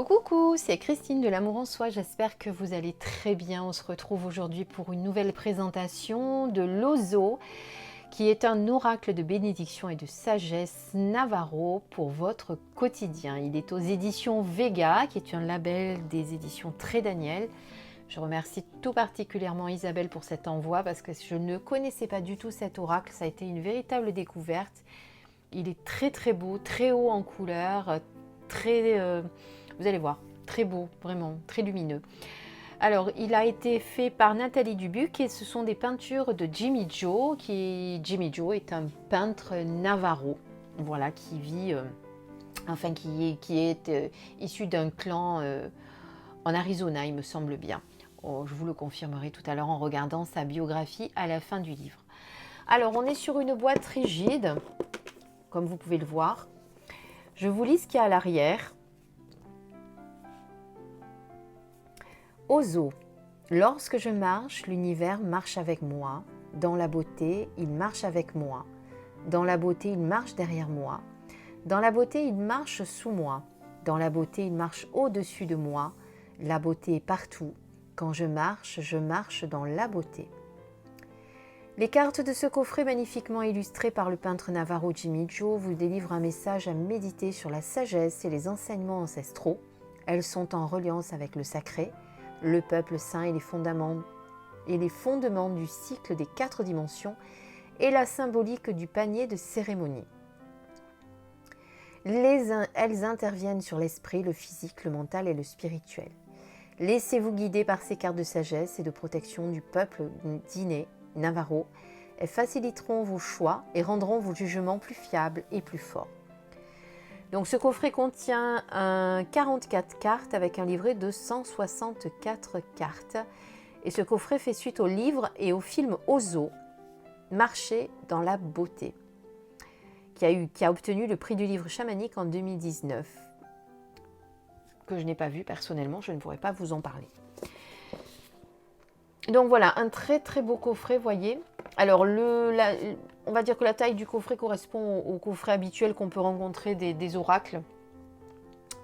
Coucou, coucou, c'est Christine de l'Amour en Soi, j'espère que vous allez très bien. On se retrouve aujourd'hui pour une nouvelle présentation de l'Ozo, qui est un oracle de bénédiction et de sagesse Navarro pour votre quotidien. Il est aux éditions Vega, qui est un label des éditions Très Daniel. Je remercie tout particulièrement Isabelle pour cet envoi parce que je ne connaissais pas du tout cet oracle, ça a été une véritable découverte. Il est très très beau, très haut en couleur, vous allez voir, très beau, vraiment, très lumineux. Alors, il a été fait par Nathalie Dubuc et ce sont des peintures de Jimmy Joe. Jimmy Joe est un peintre navarro, voilà, qui vit, qui est issu d'un clan en Arizona, il me semble bien. Oh, je vous le confirmerai tout à l'heure en regardant sa biographie à la fin du livre. Alors, on est sur une boîte rigide, comme vous pouvez le voir. Je vous lis ce qu'il y a à l'arrière. Ozo. Lorsque je marche, l'univers marche avec moi. Dans la beauté, il marche avec moi. Dans la beauté, il marche derrière moi. Dans la beauté, il marche sous moi. Dans la beauté, il marche au-dessus de moi. La beauté est partout. Quand je marche dans la beauté. Les cartes de ce coffret magnifiquement illustré par le peintre navarro Jimmy Joe vous délivrent un message à méditer sur la sagesse et les enseignements ancestraux. Elles sont en reliance avec le sacré, le peuple saint et les fondements du cycle des 4 dimensions et la symbolique du panier de cérémonie. Elles interviennent sur l'esprit, le physique, le mental et le spirituel. Laissez-vous guider par ces cartes de sagesse et de protection du peuple dîné Navarro. Elles faciliteront vos choix et rendront vos jugements plus fiables et plus forts. Donc ce coffret contient 44 cartes avec un livret de 164 cartes. Et ce coffret fait suite au livre et au film Ozo, Marcher dans la beauté, qui a obtenu le prix du livre chamanique en 2019, que je n'ai pas vu personnellement, je ne pourrais pas vous en parler. Donc voilà, un très très beau coffret, voyez. Alors, on va dire que la taille du coffret correspond au coffret habituel qu'on peut rencontrer des oracles.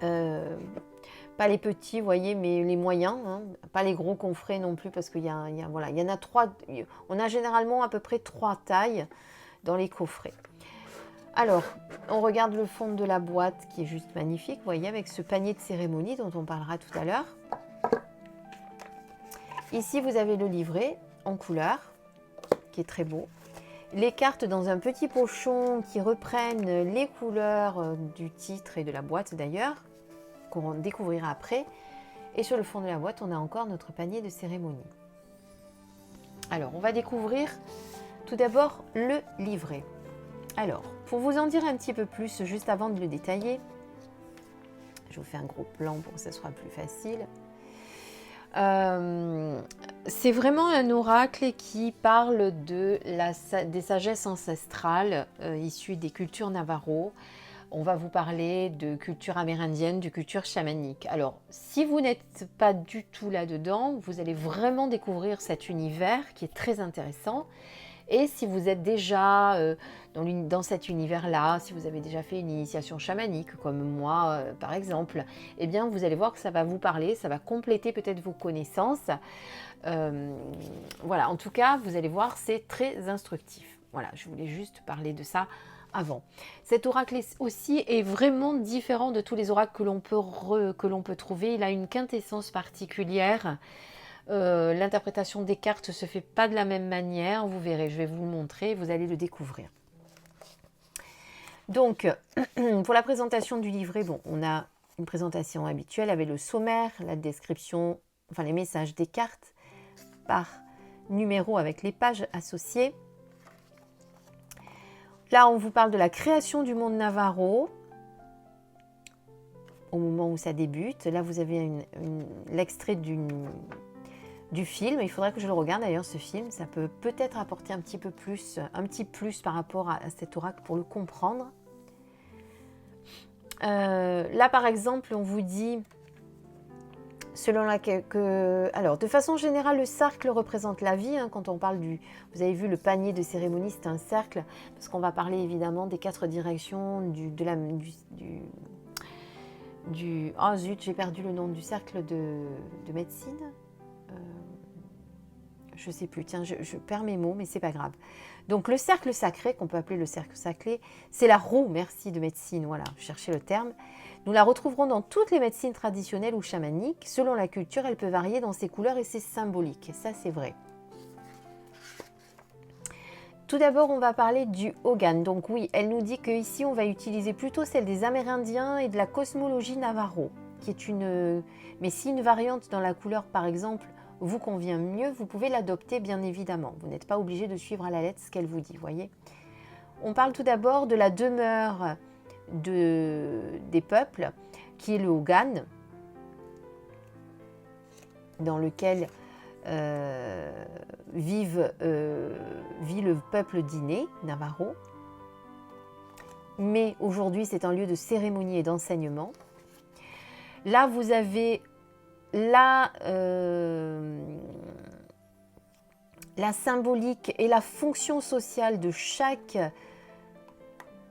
Pas les petits, voyez, mais les moyens. Hein. Pas les gros coffrets non plus, parce qu'il y en a 3. On a généralement à peu près 3 tailles dans les coffrets. Alors, on regarde le fond de la boîte qui est juste magnifique, vous voyez, avec ce panier de cérémonie dont on parlera tout à l'heure. Ici, vous avez le livret en couleur, qui est très beau. Les cartes dans un petit pochon qui reprennent les couleurs du titre et de la boîte d'ailleurs, qu'on découvrira après. Et sur le fond de la boîte, on a encore notre panier de cérémonie. Alors, on va découvrir tout d'abord le livret. Alors, pour vous en dire un petit peu plus, juste avant de le détailler, je vous fais un gros plan pour que ce soit plus facile. C'est vraiment un oracle qui parle des sagesses ancestrales issues des cultures navarro. On va vous parler de culture amérindienne, de culture chamanique. Alors, si vous n'êtes pas du tout là-dedans, vous allez vraiment découvrir cet univers qui est très intéressant. Et si vous êtes déjà dans cet univers-là, si vous avez déjà fait une initiation chamanique, comme moi par exemple, eh bien vous allez voir que ça va vous parler, ça va compléter peut-être vos connaissances. Voilà, en tout cas, vous allez voir, c'est très instructif. Voilà, je voulais juste parler de ça avant. Cet oracle aussi est vraiment différent de tous les oracles que l'on peut trouver. Il a une quintessence particulière. L'interprétation des cartes ne se fait pas de la même manière, vous verrez, je vais vous le montrer, vous allez le découvrir. Donc, pour la présentation du livret, bon, on a une présentation habituelle avec le sommaire, la description, enfin les messages des cartes par numéro avec les pages associées. Là, on vous parle de la création du monde navarro au moment où ça débute. Là, vous avez l'extrait du film. Il faudrait que je le regarde d'ailleurs, ce film. Ça peut peut-être apporter un petit plus par rapport à cet oracle pour le comprendre. Là, par exemple, on vous dit, alors, de façon générale, le cercle représente la vie. Hein, quand on parle vous avez vu le panier de cérémonie, c'est un cercle, parce qu'on va parler évidemment des 4 directions Ah zut, j'ai perdu le nom du cercle de médecine. Je ne sais plus, tiens, je perds mes mots, mais c'est pas grave. Donc le cercle sacré, qu'on peut appeler le cercle sacré, c'est la roue, merci, de médecine, voilà, je cherchais le terme. Nous la retrouverons dans toutes les médecines traditionnelles ou chamaniques. Selon la culture, elle peut varier dans ses couleurs et ses symboliques, et ça c'est vrai. Tout d'abord, on va parler du Hogan. Donc oui, elle nous dit qu'ici, on va utiliser plutôt celle des Amérindiens et de la cosmologie Navarro, qui est une... Mais si une variante dans la couleur, par exemple, vous convient mieux, vous pouvez l'adopter, bien évidemment. Vous n'êtes pas obligé de suivre à la lettre ce qu'elle vous dit, voyez. On parle tout d'abord de la demeure des peuples, qui est le Hogan, dans lequel vit le peuple d'inné, Navarro. Mais aujourd'hui, c'est un lieu de cérémonie et d'enseignement. Là, vous avez la symbolique et la fonction sociale de chaque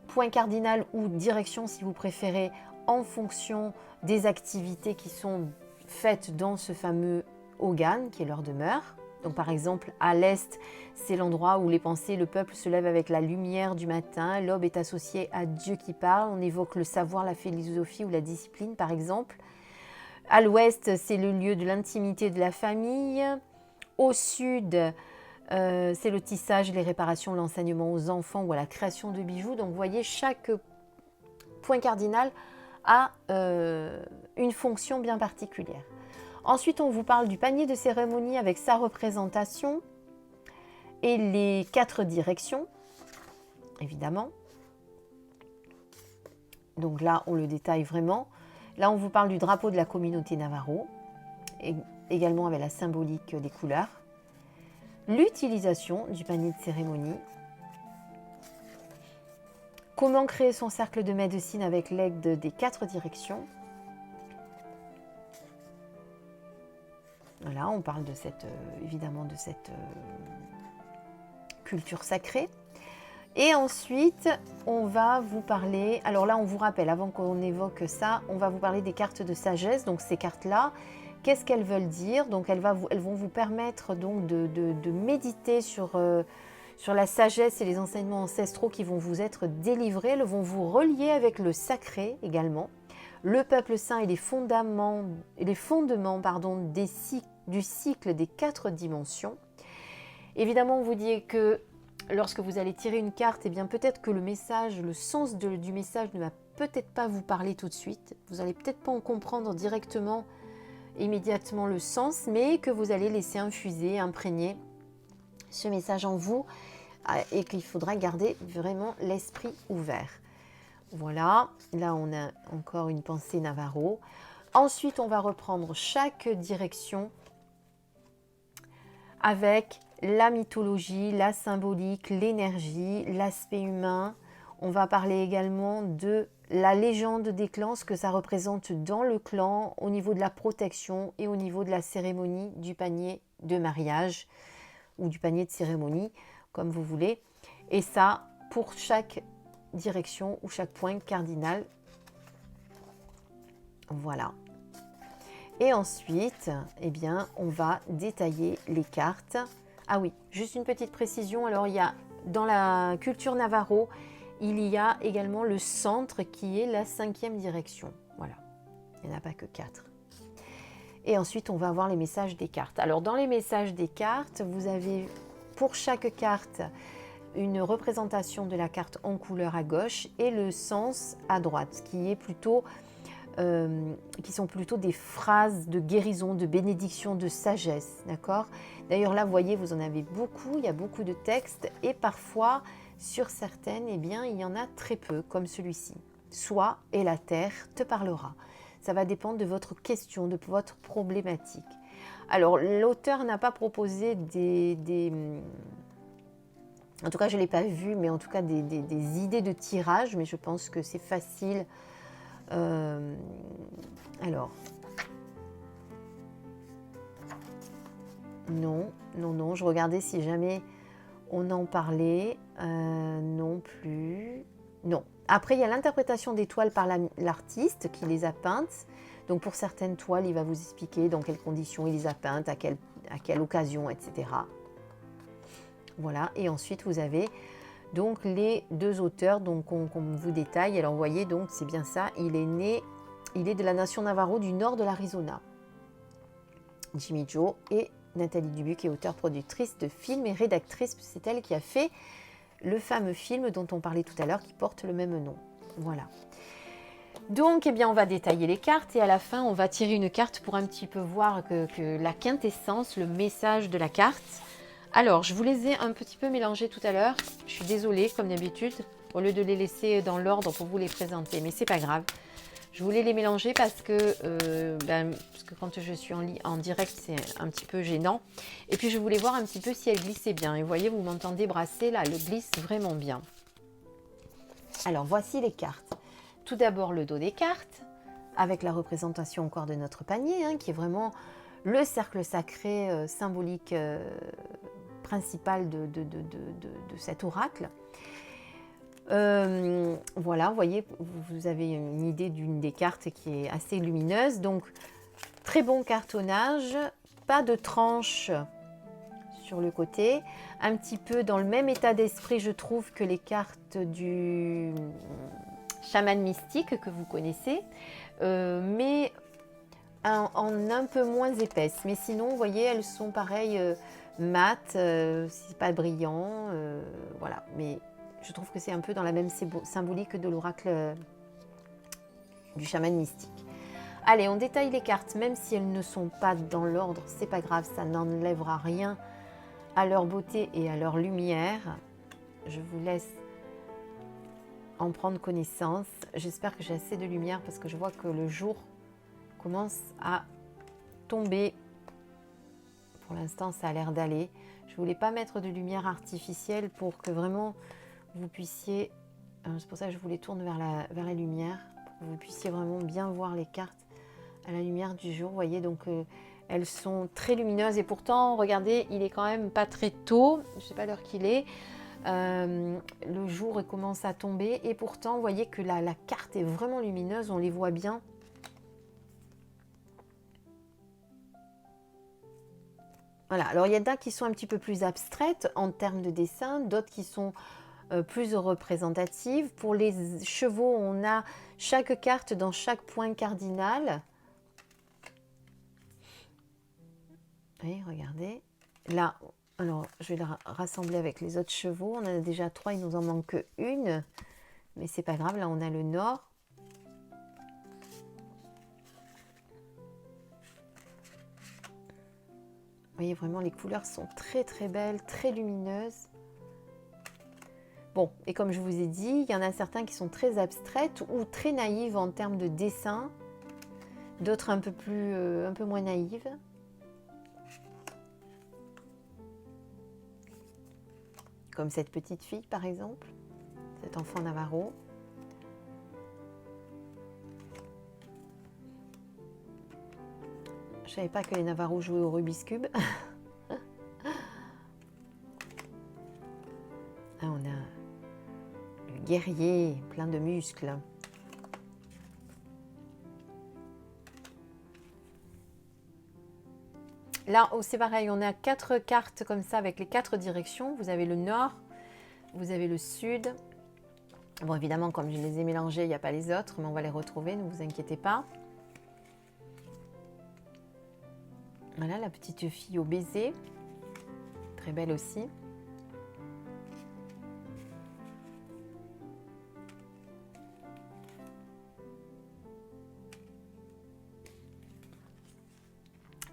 point cardinal ou direction, si vous préférez, en fonction des activités qui sont faites dans ce fameux Hogan, qui est leur demeure. Donc par exemple, à l'est, c'est l'endroit où les pensées, le peuple se lève avec la lumière du matin. L'aube est associée à Dieu qui parle. On évoque le savoir, la philosophie ou la discipline, par exemple. À l'ouest, c'est le lieu de l'intimité de la famille. Au sud, c'est le tissage, les réparations, l'enseignement aux enfants ou à la création de bijoux. Donc vous voyez, chaque point cardinal a une fonction bien particulière. Ensuite, on vous parle du panier de cérémonie avec sa représentation et les 4 directions, évidemment. Donc là, on le détaille vraiment. Là, on vous parle du drapeau de la communauté Navarro, et également avec la symbolique des couleurs. L'utilisation du panier de cérémonie. Comment créer son cercle de médecine avec l'aide des 4 directions. Voilà, on parle de évidemment de cette culture sacrée. Et ensuite, on va vous parler, alors là on vous rappelle, avant qu'on évoque ça, on va vous parler des cartes de sagesse. Donc ces cartes-là, qu'est-ce qu'elles veulent dire? Donc elles vont vous permettre donc de méditer sur la sagesse et les enseignements ancestraux qui vont vous être délivrés. Elles vont vous relier avec le sacré également. Le peuple saint et les fondements du cycle des 4 dimensions. Évidemment, on vous dit que lorsque vous allez tirer une carte, eh bien peut-être que le sens du message ne va peut-être pas vous parler tout de suite. Vous n'allez peut-être pas en comprendre directement, immédiatement le sens, mais que vous allez laisser infuser, imprégner ce message en vous et qu'il faudra garder vraiment l'esprit ouvert. Voilà, là on a encore une pensée Navarro. Ensuite, on va reprendre chaque direction avec la mythologie, la symbolique, l'énergie, l'aspect humain. On va parler également de la légende des clans, ce que ça représente dans le clan, au niveau de la protection et au niveau de la cérémonie du panier de mariage ou du panier de cérémonie, comme vous voulez. Et ça, pour chaque direction ou chaque point cardinal. Voilà. Et ensuite, eh bien, on va détailler les cartes. Ah oui, juste une petite précision. Alors, il y a dans la culture Navarro, il y a également le centre qui est la 5e direction. Voilà, il n'y en a pas que 4. Et ensuite, on va voir les messages des cartes. Alors, dans les messages des cartes, vous avez pour chaque carte une représentation de la carte en couleur à gauche et le sens à droite, qui sont plutôt des phrases de guérison, de bénédiction, de sagesse, d'accord? D'ailleurs là, vous voyez, vous en avez beaucoup, il y a beaucoup de textes et parfois, sur certaines, eh bien, il y en a très peu, comme celui-ci. Sois et la terre te parlera. Ça va dépendre de votre question, de votre problématique. Alors, l'auteur n'a pas proposé en tout cas, je ne l'ai pas vu, mais en tout cas des idées de tirage, mais je pense que c'est facile. Alors, non, je regardais si jamais on en parlait, non plus, non. Après, il y a l'interprétation des toiles par l'artiste qui les a peintes. Donc pour certaines toiles, il va vous expliquer dans quelles conditions il les a peintes, à quelle occasion, etc. Voilà, et ensuite vous avez donc les deux auteurs qu'on vous détaille. Alors vous voyez, donc c'est bien ça, il est de la nation Navajo du nord de l'Arizona. Jimmy Joe et Nathalie Dubuc, qui est auteure-productrice de films et rédactrice, c'est elle qui a fait le fameux film dont on parlait tout à l'heure qui porte le même nom. Voilà. Donc, eh bien, on va détailler les cartes et à la fin, on va tirer une carte pour un petit peu voir que la quintessence, le message de la carte. Alors, je vous les ai un petit peu mélangés tout à l'heure. Je suis désolée, comme d'habitude, au lieu de les laisser dans l'ordre pour vous les présenter, mais c'est pas grave. Je voulais les mélanger parce que quand je suis en direct, c'est un petit peu gênant. Et puis, je voulais voir un petit peu si elles glissaient bien. Et vous voyez, vous m'entendez brasser, là, elles glissent vraiment bien. Alors, voici les cartes. Tout d'abord, le dos des cartes, avec la représentation encore de notre panier, hein, qui est vraiment le cercle sacré symbolique principal de cet oracle. Voilà, vous voyez, vous avez une idée d'une des cartes qui est assez lumineuse. Donc, très bon cartonnage, pas de tranche sur le côté. Un petit peu dans le même état d'esprit, je trouve, que les cartes du chaman mystique que vous connaissez, mais en un peu moins épaisse. Mais sinon, vous voyez, elles sont pareilles, mates, c'est pas brillant, voilà. Mais je trouve que c'est un peu dans la même symbolique de l'oracle du chaman mystique. Allez, on détaille les cartes, même si elles ne sont pas dans l'ordre, c'est pas grave, ça n'enlèvera rien à leur beauté et à leur lumière. Je vous laisse en prendre connaissance. J'espère que j'ai assez de lumière parce que je vois que le jour commence à tomber. Pour l'instant, ça a l'air d'aller. Je ne voulais pas mettre de lumière artificielle pour que vraiment vous puissiez... C'est pour ça que je vous les tourne vers la lumière, pour que vous puissiez vraiment bien voir les cartes à la lumière du jour. Vous voyez, donc elles sont très lumineuses et pourtant, regardez, il est quand même pas très tôt. Je ne sais pas l'heure qu'il est. Le jour commence à tomber et pourtant, vous voyez que la carte est vraiment lumineuse, on les voit bien. Voilà, alors il y en a qui sont un petit peu plus abstraites en termes de dessin, d'autres qui sont plus représentatives. Pour les chevaux, on a chaque carte dans chaque point cardinal. Oui, regardez. Là, alors je vais la rassembler avec les autres chevaux. On en a déjà 3, il nous en manque une. Mais c'est pas grave, là on a le nord. Vous voyez, vraiment, les couleurs sont très très belles, très lumineuses. Bon, et comme je vous ai dit, il y en a certains qui sont très abstraites ou très naïves en termes de dessin. D'autres un peu moins naïves. Comme cette petite fille, par exemple. Cet enfant Navarro. Je ne savais pas que les Navarros jouaient au Rubik's Cube. Là, on a le guerrier, plein de muscles. Là, c'est pareil, on a 4 cartes comme ça avec les 4 directions. Vous avez le nord, vous avez le sud. Bon, évidemment, comme je les ai mélangées, il n'y a pas les autres, mais on va les retrouver, ne vous inquiétez pas. Voilà, la petite fille au baiser, très belle aussi.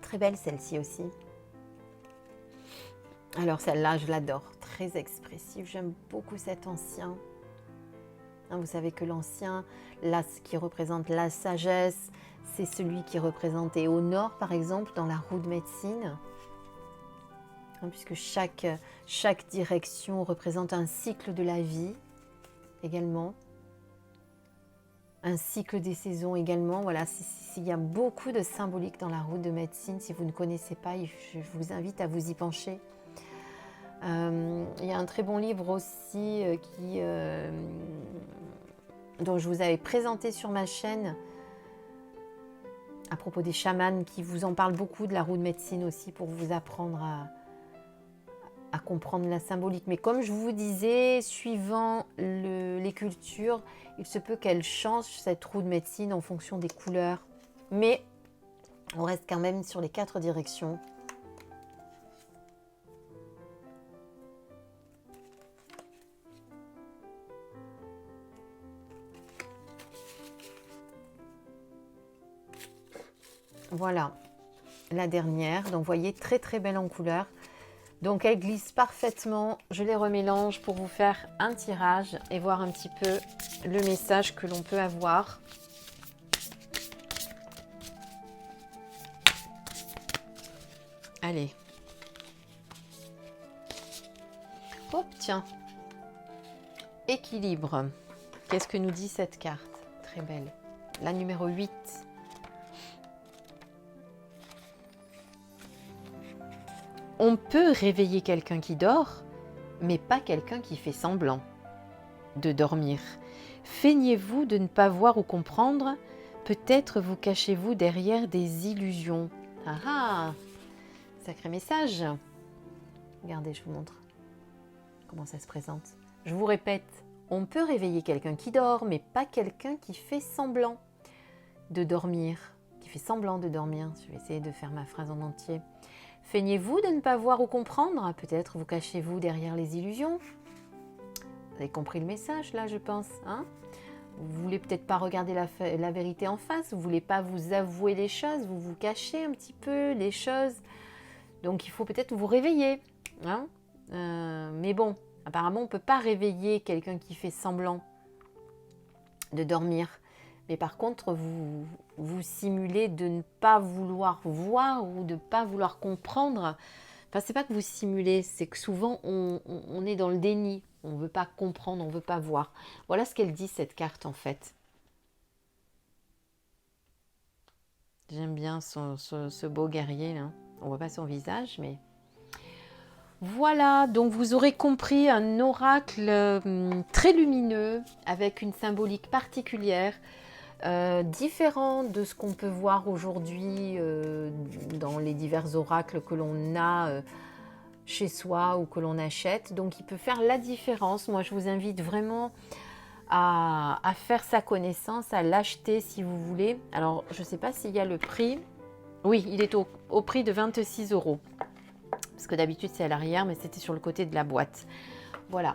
Très belle celle-ci aussi. Alors celle-là, je l'adore, très expressive, j'aime beaucoup cet ancien. Vous savez que l'ancien, là, ce qui représente la sagesse, c'est celui qui est représenté au nord, par exemple, dans la roue de médecine. Puisque chaque direction représente un cycle de la vie également. Un cycle des saisons également. Voilà, il y a beaucoup de symbolique dans la roue de médecine. Si vous ne connaissez pas, je vous invite à vous y pencher. Il y a un très bon livre aussi qui dont je vous avais présenté sur ma chaîne à propos des chamans, qui vous en parlent beaucoup, de la roue de médecine aussi, pour vous apprendre à comprendre la symbolique. Mais comme je vous disais, suivant les cultures, il se peut qu'elle change cette roue de médecine en fonction des couleurs. Mais on reste quand même sur les 4 directions. Voilà, la dernière. Donc, vous voyez, très très belle en couleur. Donc, elle glisse parfaitement. Je les remélange pour vous faire un tirage et voir un petit peu le message que l'on peut avoir. Allez. Hop, tiens. Équilibre. Qu'est-ce que nous dit cette carte? Très belle. La numéro 8. On peut réveiller quelqu'un qui dort, mais pas quelqu'un qui fait semblant de dormir. Feignez-vous de ne pas voir ou comprendre, peut-être vous cachez-vous derrière des illusions. Ah ah, sacré message. Regardez, je vous montre comment ça se présente. Je vous répète, on peut réveiller quelqu'un qui dort, mais pas quelqu'un qui fait semblant de dormir. Qui fait semblant de dormir. Je vais essayer de faire ma phrase en entier. Feignez-vous de ne pas voir ou comprendre, peut-être vous cachez-vous derrière les illusions. Vous avez compris le message là, je pense, hein? Vous voulez peut-être pas regarder la vérité en face, vous voulez pas vous avouer les choses, vous vous cachez un petit peu les choses. Donc il faut peut-être vous réveiller, hein? Mais bon, apparemment on ne peut pas réveiller quelqu'un qui fait semblant de dormir. Mais par contre, vous simulez de ne pas vouloir voir ou de ne pas vouloir comprendre. Enfin, c'est pas que vous simulez, c'est que souvent on est dans le déni. On ne veut pas comprendre, on ne veut pas voir. Voilà ce qu'elle dit, cette carte, en fait. J'aime bien ce beau guerrier, là. On ne voit pas son visage, mais... Voilà, donc vous aurez compris un oracle très lumineux, avec une symbolique particulière. Différent de ce qu'on peut voir aujourd'hui dans les divers oracles que l'on a chez soi ou que l'on achète. Donc il peut faire la différence. Moi je vous invite vraiment à faire sa connaissance, à l'acheter si vous voulez. Alors je ne sais pas s'il y a le prix. Oui, il est au prix de 26 €. Parce que d'habitude c'est à l'arrière, mais c'était sur le côté de la boîte. Voilà.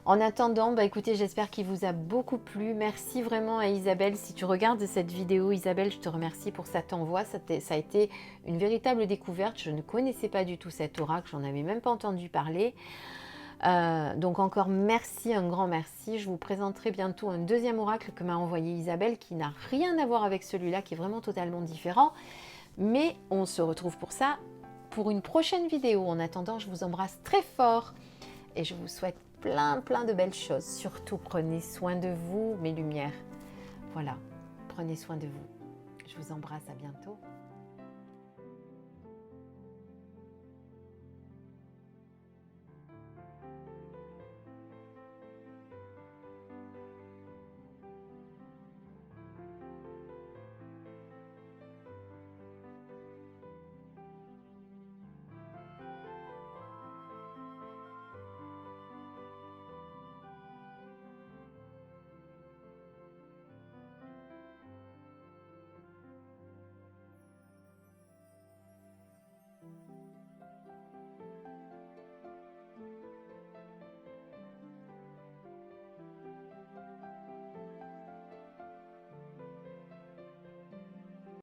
En attendant, écoutez, j'espère qu'il vous a beaucoup plu. Merci vraiment à Isabelle. Si tu regardes cette vidéo, Isabelle, je te remercie pour cet envoi. Ça a été une véritable découverte. Je ne connaissais pas du tout cet oracle. J'en avais même pas entendu parler. Donc encore merci, un grand merci. Je vous présenterai bientôt un deuxième oracle que m'a envoyé Isabelle qui n'a rien à voir avec celui-là, qui est vraiment totalement différent. Mais on se retrouve pour ça pour une prochaine vidéo. En attendant, je vous embrasse très fort et je vous souhaite plein de belles choses. Surtout, prenez soin de vous, mes lumières. Voilà, prenez soin de vous. Je vous embrasse, à bientôt.